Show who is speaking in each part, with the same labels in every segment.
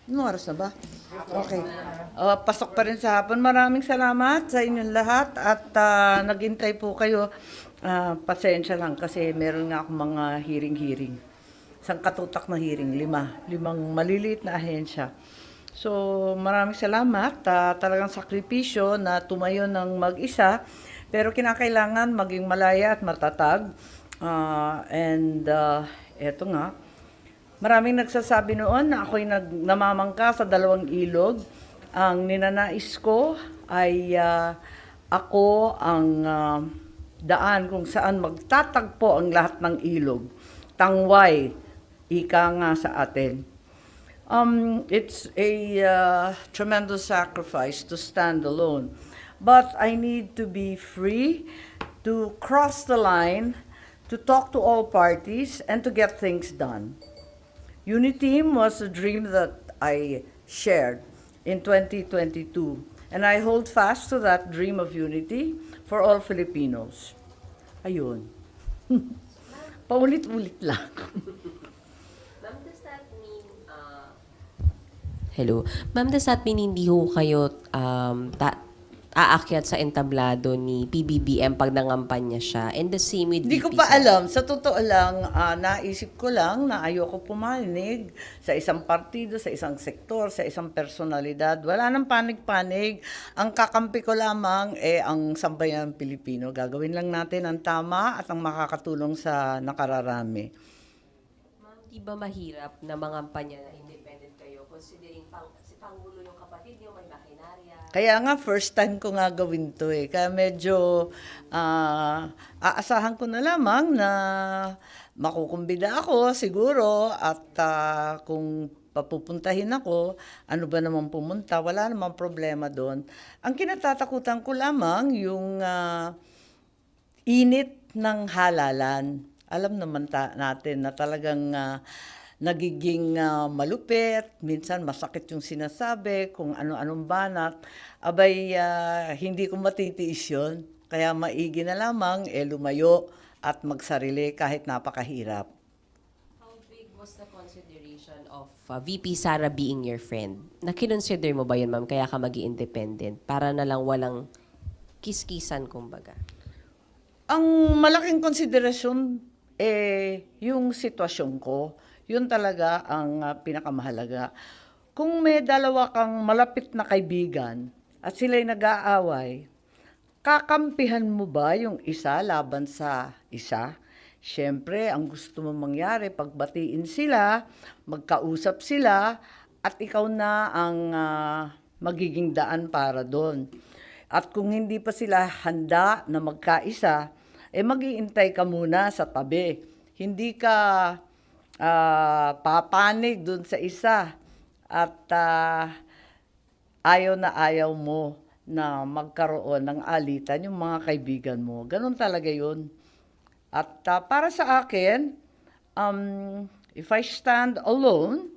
Speaker 1: Anong oras na ba? Okay. Pasok pa rin sa hapon. Maraming salamat sa inyong lahat at naghintay po kayo. Pasensya lang kasi meron nga akong mga hearing. Isang katutak na hearing, limang maliliit na ahensya. So maraming salamat. Talagang sakripisyo na tumayo ng mag-isa. Pero kinakailangan maging malaya at matatag. Eto nga, maraming nagsasabi noon na ako'y namamangka sa dalawang ilog. Ang ninanais ko ay ako ang daan kung saan magtatagpo ang lahat ng ilog. Tangway, ika nga sa atin. It's a tremendous sacrifice to stand alone. But I need to be free to cross the line, to talk to all parties, and to get things done. Uniteam was a dream that I shared in 2022, and I hold fast to that dream of unity for all Filipinos. Ayun. Paulit-ulit lang.
Speaker 2: Ma'am, does that mean, hello? Ma'am, does that mean hindi ho kayo aakyat sa entablado ni PBBM pag nangampanya siya? And the same with
Speaker 1: Hindi ko
Speaker 2: VP
Speaker 1: pa
Speaker 2: Sara.
Speaker 1: alam. Sa totoo lang, naisip ko lang na ayoko pumanig sa isang partido, sa isang sektor, sa isang personalidad. Wala nang panig-panig. Ang kakampi ko lamang ang sambayan Pilipino. Gagawin lang natin ang tama at ang makakatulong sa nakararami.
Speaker 2: Ma'am, di ba mahirap na mangampanya na independent kayo considering si Pangulo yung kapatid niyo, may makinarya?
Speaker 1: Kaya nga, first time ko nga gawin to eh. Kaya medyo aasahan ko na lamang na makukumbida ako siguro at kung papupuntahin ako, ano ba naman pumunta, wala namang problema doon. Ang kinatatakutan ko lamang yung init ng halalan. Alam naman natin na talagang nagiging malupit, minsan masakit yung sinasabi, kung ano-anong banat. Abay, hindi ko matitiis yun. Kaya maigi na lamang, lumayo at magsarili kahit napakahirap.
Speaker 2: How big was the consideration of VP Sara being your friend? Nakinonsider mo ba yun, ma'am, kaya ka magi-independent? Para na lang walang kiskisan, kumbaga.
Speaker 1: Ang malaking konsiderasyon, yung sitwasyon ko. Yun talaga ang pinakamahalaga. Kung may dalawa kang malapit na kaibigan at sila'y nag-aaway, kakampihan mo ba yung isa laban sa isa? Siyempre, ang gusto mong mangyari, pagbatiin sila, magkausap sila, at ikaw na ang magiging daan para doon. At kung hindi pa sila handa na magkaisa, mag-iintay ka muna sa tabi. Hindi ka papanig dun sa isa at ayaw na ayaw mo na magkaroon ng alitan yung mga kaibigan mo. Ganun talaga yun. At para sa akin, if I stand alone,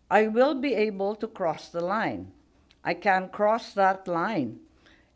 Speaker 1: I will be able to cross the line. I can cross that line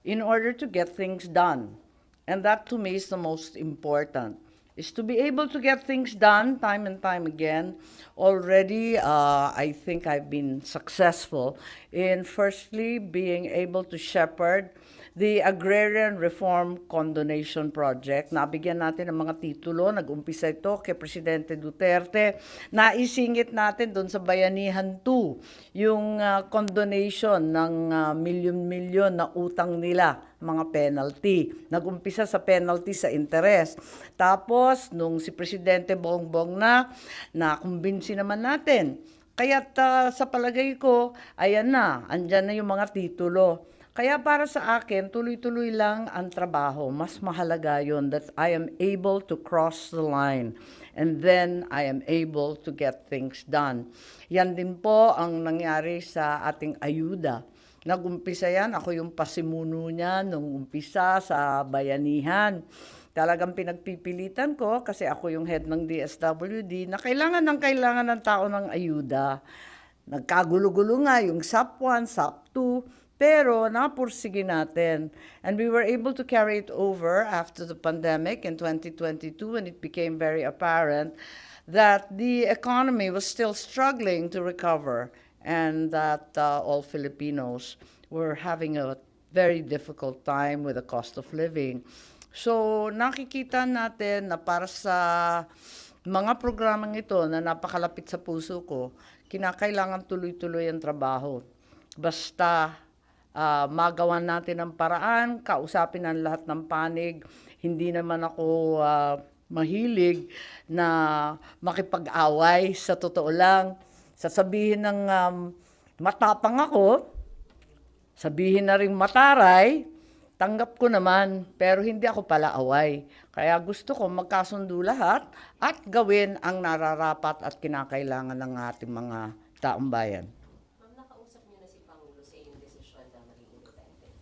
Speaker 1: in order to get things done. And that to me is the most important, is to be able to get things done time and time again. Already, I think I've been successful in firstly being able to shepherd the Agrarian Reform Condonation Project. Nabigyan natin ng mga titulo, nag-umpisa ito kay Presidente Duterte. Naisingit natin doon sa Bayanihan 2, yung condonation ng milyon-milyon na utang nila, mga penalty. Nag-umpisa sa penalty sa interest. Tapos, nung si Presidente Bongbong nakumbinsi naman natin. Kaya't sa palagay ko, ayan na, andyan na yung mga titulo. Kaya para sa akin, tuloy-tuloy lang ang trabaho. Mas mahalaga yon that I am able to cross the line. And then I am able to get things done. Yan din po ang nangyari sa ating ayuda. Nag-umpisa yan, ako yung pasimuno niya nung umpisa sa Bayanihan. Talagang pinagpipilitan ko kasi ako yung head ng DSWD na kailangan ng tao ng ayuda. Nagkagulo-gulo nga yung SAP 1, SAP 2, pero napursige natin. And we were able to carry it over after the pandemic in 2022 when it became very apparent that the economy was still struggling to recover. and that all Filipinos were having a very difficult time with the cost of living. So nakikita natin na para sa mga programang ito na napakalapit sa puso ko, kinakailangan tuloy-tuloy ang trabaho. Basta magawan natin ang paraan, kausapin ang lahat ng panig. Hindi naman ako mahilig na makipag-away, sa totoo lang. Sasabihin ng matapang ako, sabihin na rin mataray, tanggap ko naman, pero hindi ako pala away. Kaya gusto ko magkasundo lahat at gawin ang nararapat at kinakailangan ng ating mga taong bayan.
Speaker 2: Ma'am, nakausap niyo na si Pangulo sa iyong desisyon na maging independent?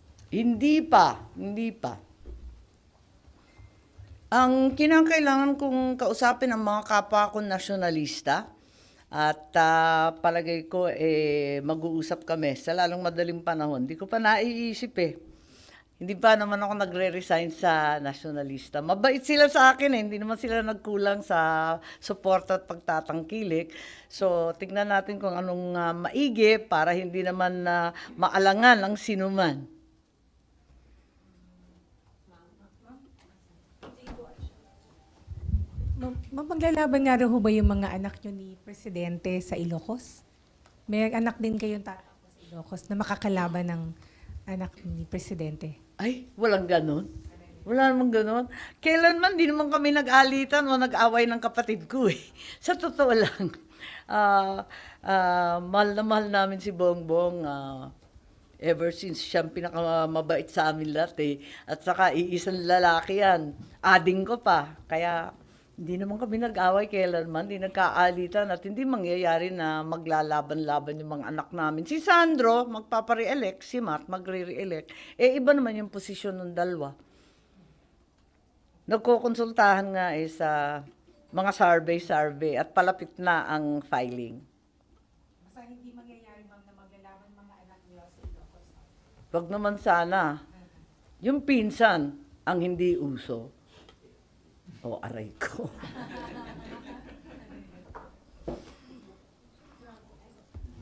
Speaker 1: Hindi pa. Ang kinakailangan kong kausapin ang mga kapwa kong nasyonalista at palagay ko mag-uusap kami sa lalong madaling panahon. Hindi ko pa naiisip Hindi pa naman ako nagre-resign sa nasyonalista. Mabait sila sa akin hindi naman sila nagkulang sa suporta at pagtatangkilik. So, tignan natin kung anong maigi para hindi naman maalangan ang sinuman.
Speaker 3: Maglalaban nga raw ho ba yung mga anak nyo ni Presidente sa Ilocos? May anak din kayong tao sa Ilocos na makakalaban ng anak ni Presidente.
Speaker 1: Ay, walang ganon. Wala namang ganon. Kailanman, di naman kami nag-alitan o nag-away ng kapatid ko Sa totoo lang. Mahal na mahal namin si Bongbong. Ever since siyang pinakamabait sa amin lahat At saka iisang lalaki yan. Ading ko pa. Kaya hindi naman kami nag-away kailanman, hindi nagkaalitan at hindi mangyayari na maglalaban-laban yung mga anak namin. Si Sandro, magpapare-elect, si Matt, magre-re-elect. Iba naman yung posisyon ng dalawa. Nagkukonsultahan nga sa mga survey at palapit na ang filing.
Speaker 3: Basta hindi mangyayari ma'am na maglalaban mga anak nila sa Ilocos.
Speaker 1: Wag naman sana. Yung pinsan ang hindi uso. Aray ko.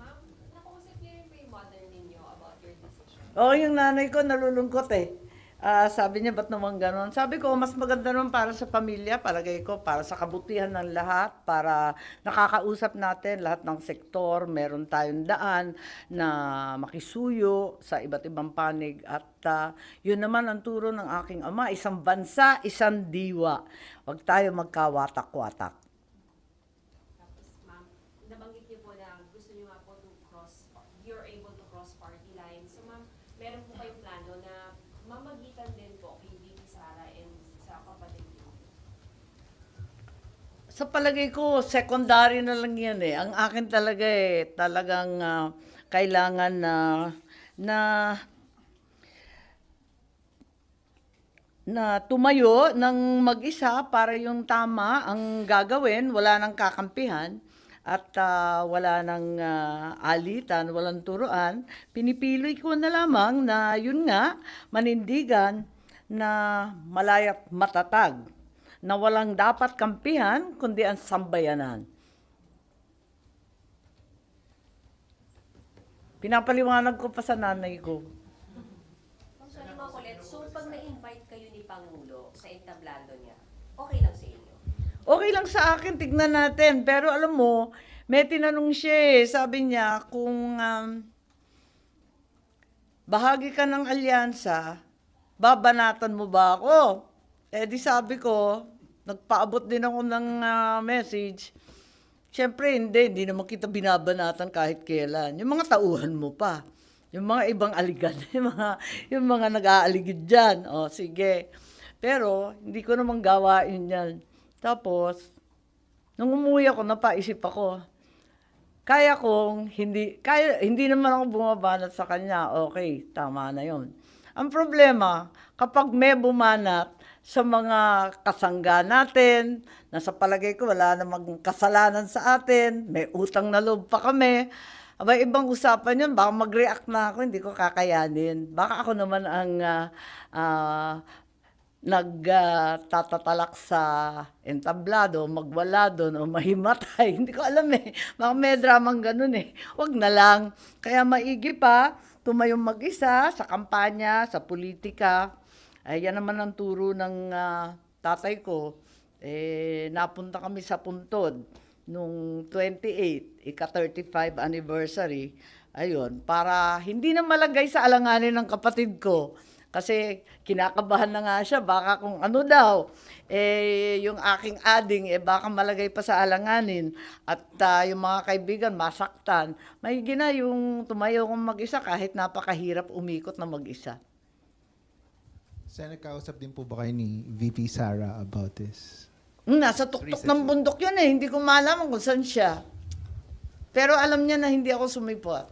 Speaker 2: Ma'am, nakausap niyo rin po yung mother ninyo about your decision?
Speaker 1: Yung nanay ko nalulungkot sabi niya, ba't naman ganon? Sabi ko, mas maganda naman para sa pamilya, palagay ko, para sa kabutihan ng lahat, para nakakausap natin lahat ng sektor, meron tayong daan na makisuyo sa iba't ibang panig. At yun naman ang turo ng aking ama, isang bansa, isang diwa. Huwag tayo magkawatak-watak.
Speaker 2: Tapos, ma'am, nabanggit niyo po na gusto niyo nga po you're able to cross party lines. So, ma'am, meron po kayong plano na mamagitan din po kay VP Sara and sa kapatid niyo?
Speaker 1: Sa palagay ko, secondary na lang yan Ang akin talaga talagang kailangan na tumayo ng mag-isa para yung tama ang gagawin, wala nang kakampihan at wala nang alitan, walang turuan. Pinipili ko na lamang na yun nga, manindigan na malaya't matatag, na walang dapat kampihan kundi ang sambayanan. Pinapaliwanag ko pa sa nanay ko.
Speaker 2: Sorry, Ma'am Colette, so pag na-invite kayo ni Pangulo sa entablado niya, okay lang sa inyo?
Speaker 1: Okay lang sa akin, tignan natin. Pero alam mo, may tinanong siya sabi niya, kung bahagi ka ng alyansa, babanatan mo ba ako? Di sabi ko, nagpaabot din ako ng message. Siyempre, hindi naman kita binabanatan kahit kailan. Yung mga tauhan mo pa. Yung mga ibang aligad, yung mga nag-aaligid dyan. Sige. Pero, hindi ko naman gawain yan. Tapos, nung umuwi ako, napaisip ako, hindi naman ako bumabanat sa kanya. Okay, tama na yon. Ang problema, kapag may bumanat sa mga kasangga natin, na sa palagay ko wala namang kasalanan sa atin, may utang na loob pa kami, abay ibang usapan yun, baka mag-react na ako, hindi ko kakayanin. Baka ako naman ang nagtatalak sa entablado, magwala doon o mahimatay. Hindi ko alam eh. Baka may dramang ganun eh. Wag na lang. Kaya maigi pa, tumayong mag-isa sa kampanya, sa politika. Ay, yan naman ang turo ng tatay ko. Napunta kami sa Puntod nung 28, ika-35 anniversary. Ayun, para hindi na malagay sa alanganin ng kapatid ko. Kasi kinakabahan na nga siya, baka kung ano daw, yung aking ading, baka malagay pa sa alanganin. At yung mga kaibigan, masaktan. Maigi na yung tumayo kong mag-isa kahit napakahirap umikot na mag-isa.
Speaker 4: Sen, nagkausap din po ba kayo ni VP Sara about this?
Speaker 1: Nasa tuktok ng bundok yun eh, hindi ko malaman kung saan siya. Pero alam niya na hindi ako sumipot.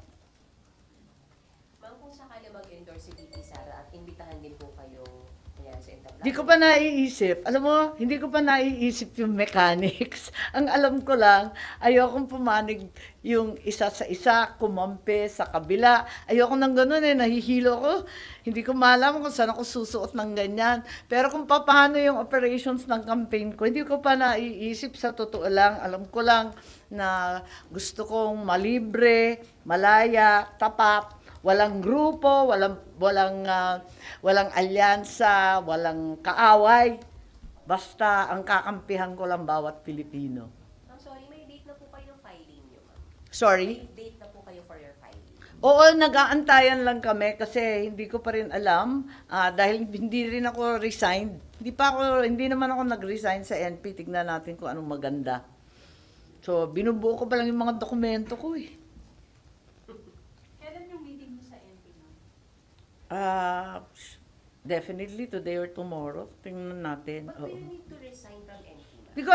Speaker 5: Ma'am, kung sakali mag-endorse si VP Sara at imbitahan din po kayo ayan, sa entablado.
Speaker 1: Hindi ko pa naiisip. Alam mo, hindi ko pa naiisip yung mechanics. Ang alam ko lang, ayokong pumanig yung isa sa isa, kumampi sa kabila. Ayoko nang ganun eh, nahihilo ko. Hindi ko malaman kung saan ako susuot ng ganyan. Pero kung paano yung operations ng campaign ko, hindi ko pa naiisip sa totoo lang. Alam ko lang na gusto kong malibre, malaya, tapat, walang grupo, walang alyansa, walang kaaway. Basta ang kakampihan ko lang bawat Pilipino.
Speaker 5: Ma'am, sorry, may date na po kayo ng filing niyo, ma'am.
Speaker 1: Sorry?
Speaker 5: May date na po kayo for your filing.
Speaker 1: Oo, nag-aantayan lang kami kasi hindi ko pa rin alam dahil hindi rin ako resigned. Hindi naman ako nag-resign sa NP. Tignan natin kung anong maganda. So, binubuo ko pa lang yung mga dokumento ko eh.
Speaker 2: Kailan yung meeting mo sa NP, ma'am?
Speaker 1: Definitely today or tomorrow. Tingnan natin.
Speaker 5: But
Speaker 1: Oo.
Speaker 5: do you need to resign from NP, ma'am?
Speaker 1: Hindi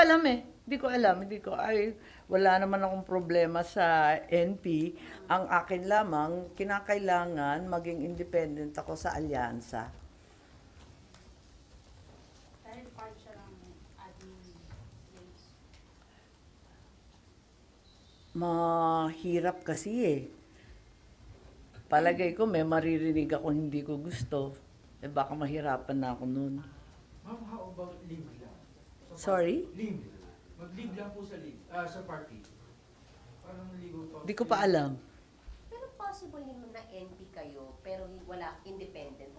Speaker 1: ko alam eh. Wala naman akong problema sa NP. Ang akin lamang, kinakailangan maging independent ako sa alyansa.
Speaker 2: Dahil part siya ng admin race.
Speaker 1: Mahirap kasi eh. Palagay ko may maririnig ako hindi ko gusto. Baka mahirapan na ako nun.
Speaker 6: Ma'am, how about leave lang?
Speaker 1: Sorry?
Speaker 6: Leave. Mag-leave lang po sa leave, sa party. Parang ligo pa.
Speaker 1: Hindi ko pa alam.
Speaker 5: Pero possible naman na NP kayo, pero wala independent.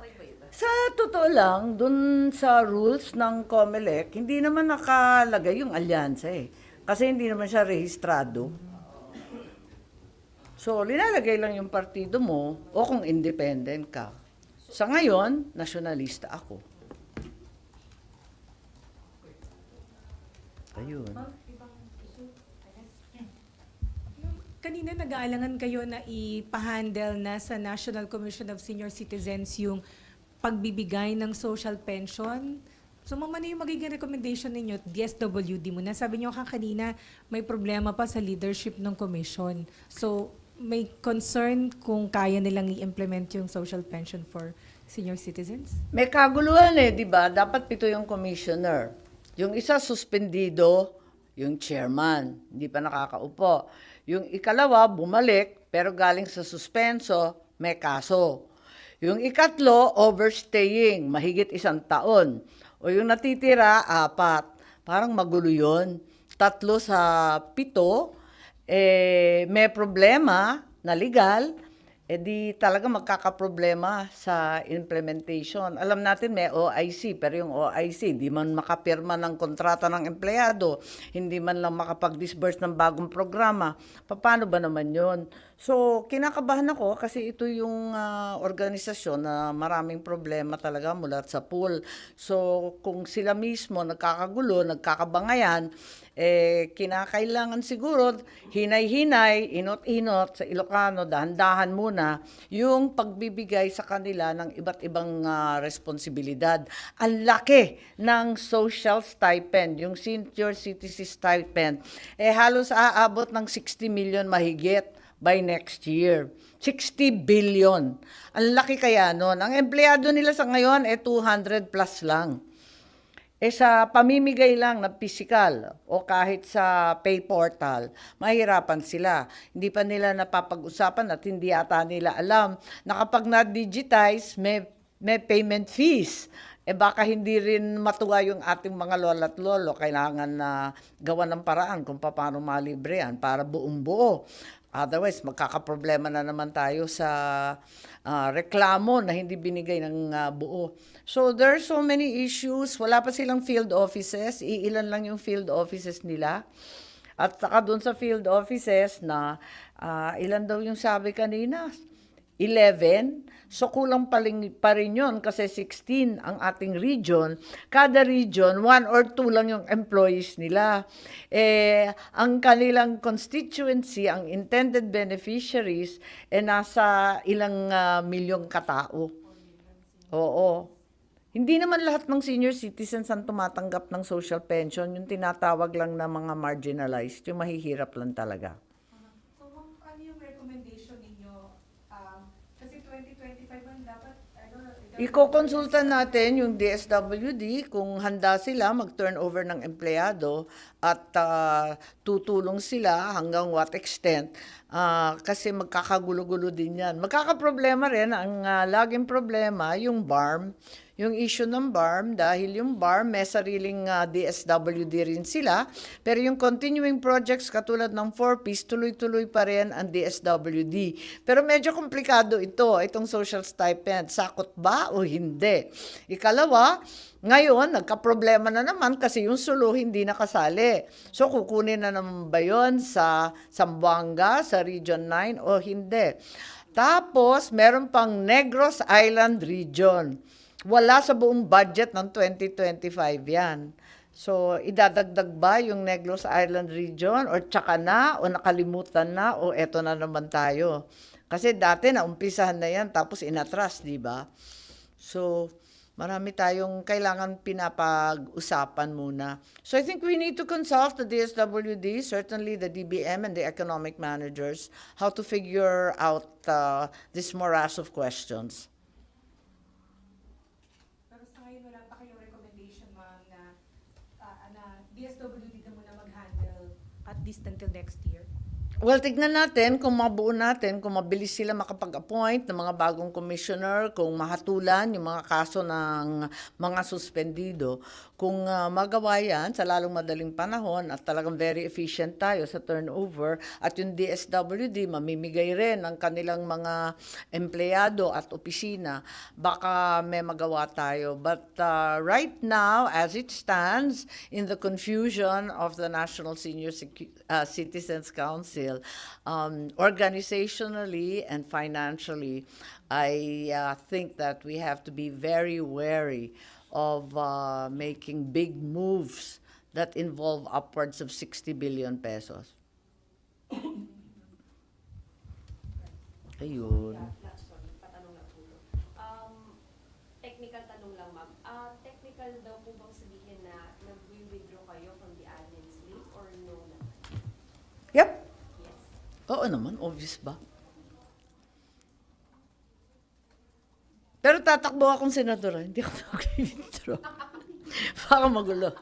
Speaker 5: Try ba yun?
Speaker 1: Sa totoo lang, dun sa rules ng COMELEC, hindi naman nakalagay yung alyansa eh. Kasi hindi naman siya rehistrado. So, linalagay lang yung partido mo o kung independent ka. Sa ngayon, nasyonalista ako. Ayun.
Speaker 3: Kanina nag-aalangan kayo na ipahandle na sa National Commission of Senior Citizens yung pagbibigay ng social pension. So, ano yung magiging recommendation ninyo? DSWD muna. Sabi niyo kanina, may problema pa sa leadership ng commission. So, may concern kung kaya nilang i-implement yung social pension for senior citizens?
Speaker 1: May kaguluhan eh, di ba? Dapat 7 yung commissioner. Yung isa suspendido, yung chairman, hindi pa nakakaupo. Yung ikalawa, bumalik, pero galing sa suspenso, may kaso. Yung ikatlo, overstaying, mahigit 1 taon. O yung natitira, 4. Parang magulo yun. 3 sa 7, may problema na legal, di talaga magkakaproblema sa implementation. Alam natin may OIC, pero yung OIC, di man makapirma ng kontrata ng empleyado, hindi man lang makapag-disburse ng bagong programa. Paano ba naman yun? So, kinakabahan ako kasi ito yung organisasyon na maraming problema talaga mula sa pool. So, kung sila mismo nagkakagulo, nagkakabangayan, kinakailangan siguro hinay-hinay, inot-inot sa Ilocano, dahan-dahan muna yung pagbibigay sa kanila ng iba't ibang responsibilidad. Ang laki ng social stipend, yung senior citizen stipend, halos aabot ng 60 million mahigit by next year. 60 billion. Ang laki kaya nun. Ang empleyado nila sa ngayon 200 plus lang. Sa pamimigay lang na physical o kahit sa pay portal, mahirapan sila. Hindi pa nila napapag-usapan at hindi ata nila alam na kapag na-digitize, may payment fees. baka hindi rin matuwa yung ating mga lola at lolo. Kailangan na gawan ng paraan kung paano malibre yan para buong buo. Otherwise, magkakaproblema na naman tayo sa reklamo na hindi binigay ng buo. So, there are so many issues. Wala pa silang field offices. Iilan lang yung field offices nila. At saka doon sa field offices na ilan daw yung sabi kanina? 11. So kulang pa rin yun kasi 16 ang ating region. Kada region, 1 or 2 lang yung employees nila. Ang kanilang constituency, ang intended beneficiaries, nasa ilang milyong katao. Oo. Hindi naman lahat ng senior citizens ang tumatanggap ng social pension. Yung tinatawag lang na mga marginalized, yung mahihirap lang talaga.
Speaker 3: So, ma'am, ano yung recommendation ninyo? Kasi 2025 ang dapat,
Speaker 1: Iko-konsulta natin yung DSWD kung handa sila mag-turnover ng empleyado at tutulong sila hanggang what extent kasi magkakagulo-gulo din yan. Magkakaproblema rin, ang laging problema, yung BARM, yung issue ng BARM, dahil yung BARM may sariling DSWD rin sila, pero yung continuing projects katulad ng 4Ps, tuloy-tuloy pa rin ang DSWD. Pero medyo komplikado itong social stipend. Sakot ba o hindi? Ikalawa, ngayon, nagka-problema na naman kasi yung Sulu hindi nakasali. So, kukunin na naman ba yun sa Zamboanga, sa Region 9 o hindi? Tapos, meron pang Negros Island Region. Wala sa buong budget ng 2025 yan. So, idadagdag ba yung Negros Island Region or tsaka na o nakalimutan na o eto na naman tayo? Kasi dati naumpisahan na yan tapos inatras, di ba? So, marami tayong kailangan pinapag-usapan muna. So, I think we need to consult the DSWD, certainly the DBM and the economic managers, how to figure out this morass of questions.
Speaker 3: pero sa ngayon wala pa kayong recommendation, ma'am, na DSWD na muna mag-handle at least until next year?
Speaker 1: Well, tignan natin kung mabuo natin, kung mabilis sila makapag-appoint ng mga bagong commissioner, kung mahatulan yung mga kaso ng mga suspendido. Kung magawa yan sa lalong madaling panahon at talagang very efficient tayo sa turnover at yung DSWD mamimigay rin ng kanilang mga empleyado at opisina, baka may magawa tayo. But right now, as it stands, in the confusion of the National Senior Citizens Council, organizationally and financially, I think that we have to be very wary of making big moves that involve upwards of 60 billion pesos. Ayun.
Speaker 2: Sorry, patanong lang po. Technical tanong lang, ma'am. Technical daw po bang sabihin na nag-withdraw kayo from the admin slip or no naman?
Speaker 1: Yep.
Speaker 2: Yes.
Speaker 1: Oo naman, obvious ba? Pero tatakbo akong senadora, hindi ako mag-withdraw. Baka magulo.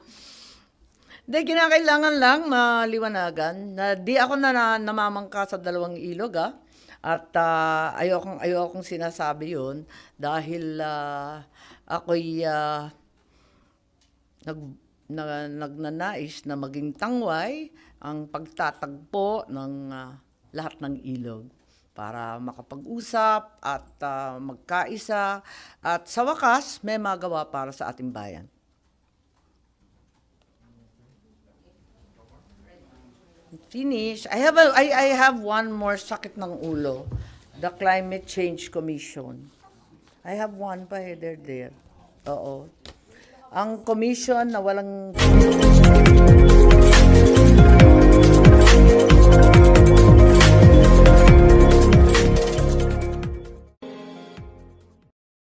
Speaker 1: Hindi, kinakailangan lang maliwanagan na di ako namamangka sa dalawang ilog, At ayokong sinasabi yun dahil ako'y nagnanais na maging tangway ang pagtatagpo ng lahat ng ilog para makapag-usap at magkaisa at sa wakas may magawa para sa ating bayan. Finish. I have one more sakit ng ulo. The Climate Change Commission. I have one pa, they're there. Oo. Ang commission na walang